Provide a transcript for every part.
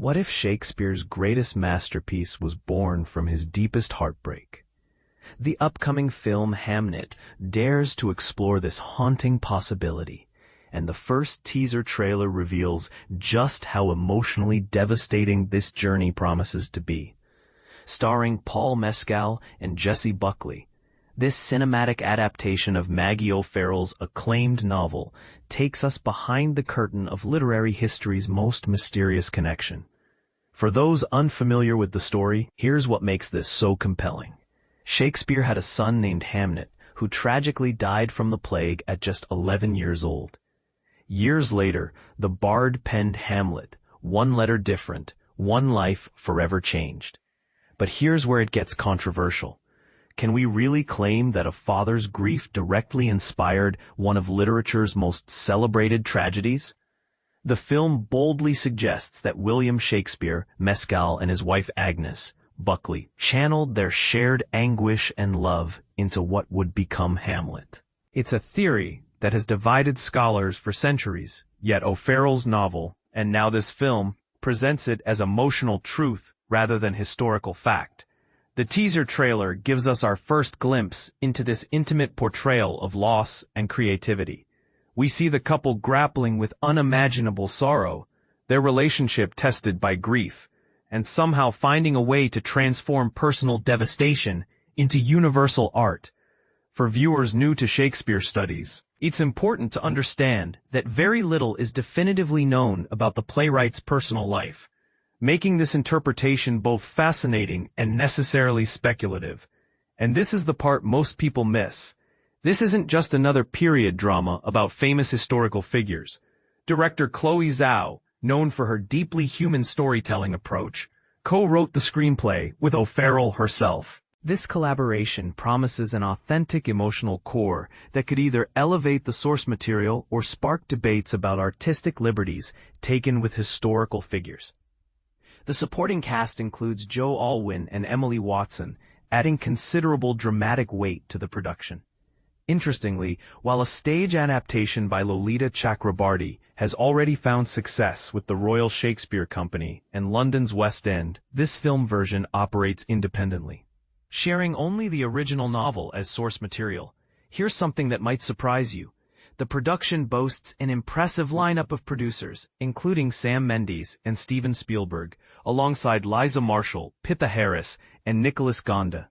What if Shakespeare's greatest masterpiece was born from his deepest heartbreak? The upcoming film Hamnet dares to explore this haunting possibility, and the first teaser trailer reveals just how emotionally devastating this journey promises to be. Starring Mescal and Jessie Buckley, this cinematic adaptation of Maggie O'Farrell's acclaimed novel takes us behind the curtain of literary history's most mysterious connection. For those unfamiliar with the story, here's what makes this so compelling. Shakespeare had a son named Hamnet, who tragically died from the plague at just 11 years old. Years later, the bard penned Hamlet, one letter different, one life forever changed. But here's where it gets controversial. Can we really claim that a father's grief directly inspired one of literature's most celebrated tragedies? The film boldly suggests that William Shakespeare, Mescal, and his wife Agnes, Buckley, channeled their shared anguish and love into what would become Hamlet. It's a theory that has divided scholars for centuries, yet O'Farrell's novel, and now this film, presents it as emotional truth rather than historical fact. The teaser trailer gives us our first glimpse into this intimate portrayal of loss and creativity. We see the couple grappling with unimaginable sorrow, their relationship tested by grief, and somehow finding a way to transform personal devastation into universal art. For viewers new to Shakespeare studies, it's important to understand that very little is definitively known about the playwright's personal life, making this interpretation both fascinating and necessarily speculative. And this is the part most people miss. This isn't just another period drama about famous historical figures. Director Chloé Zhao, known for her deeply human storytelling approach, co-wrote the screenplay with O'Farrell herself. This collaboration promises an authentic emotional core that could either elevate the source material or spark debates about artistic liberties taken with historical figures. The supporting cast includes Joe Alwyn and Emily Watson, adding considerable dramatic weight to the production. Interestingly, while a stage adaptation by Lolita Chakrabarty has already found success with the Royal Shakespeare Company and London's West End, this film version operates independently. Sharing only the original novel as source material, here's something that might surprise you. The production boasts an impressive lineup of producers, including Sam Mendes and Steven Spielberg, alongside Liza Marshall, Pitha Harris, and Nicholas Gonda.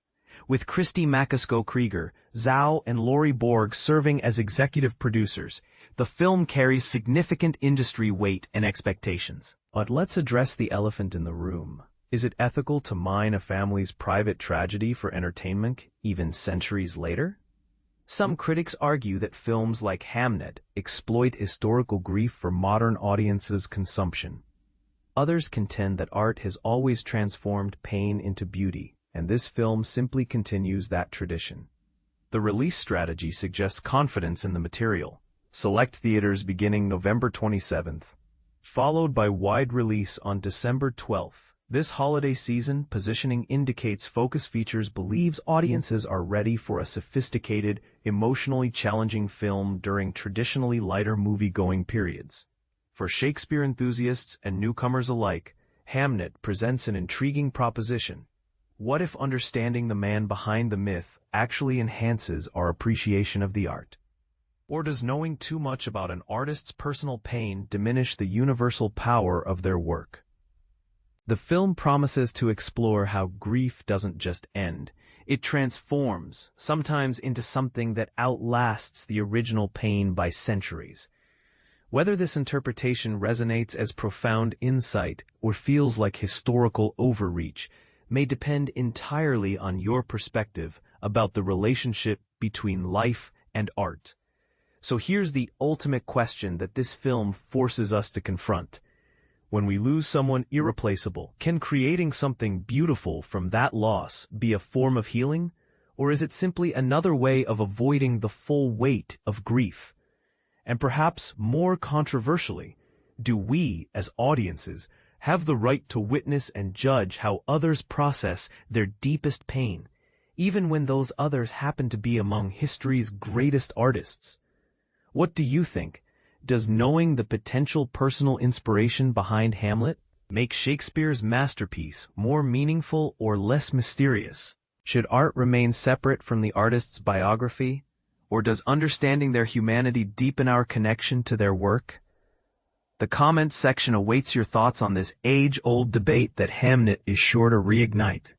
With Christy Mackesco-Krieger, Zhao, and Laurie Borg serving as executive producers, the film carries significant industry weight and expectations. But let's address the elephant in the room. Is it ethical to mine a family's private tragedy for entertainment, even centuries later? Some critics argue that films like Hamnet exploit historical grief for modern audiences' consumption. Others contend that art has always transformed pain into beauty, and this film simply continues that tradition. The release strategy suggests confidence in the material. Select theaters beginning November 27th, followed by wide release on December 12th. This holiday season positioning indicates Focus Features believes audiences are ready for a sophisticated, emotionally challenging film during traditionally lighter movie-going periods. For Shakespeare enthusiasts and newcomers alike, Hamnet presents an intriguing proposition. What if understanding the man behind the myth actually enhances our appreciation of the art? Or does knowing too much about an artist's personal pain diminish the universal power of their work? The film promises to explore how grief doesn't just end. It transforms, sometimes into something that outlasts the original pain by centuries. Whether this interpretation resonates as profound insight or feels like historical overreach may depend entirely on your perspective about the relationship between life and art. So here's the ultimate question that this film forces us to confront. When we lose someone irreplaceable, can creating something beautiful from that loss be a form of healing? Or is it simply another way of avoiding the full weight of grief? And perhaps more controversially, do we, as audiences, have the right to witness and judge how others process their deepest pain, even when those others happen to be among history's greatest artists? What do you think? Does knowing the potential personal inspiration behind Hamlet make Shakespeare's masterpiece more meaningful or less mysterious? Should art remain separate from the artist's biography, or does understanding their humanity deepen our connection to their work? The comments section awaits your thoughts on this age-old debate that Hamnet is sure to reignite.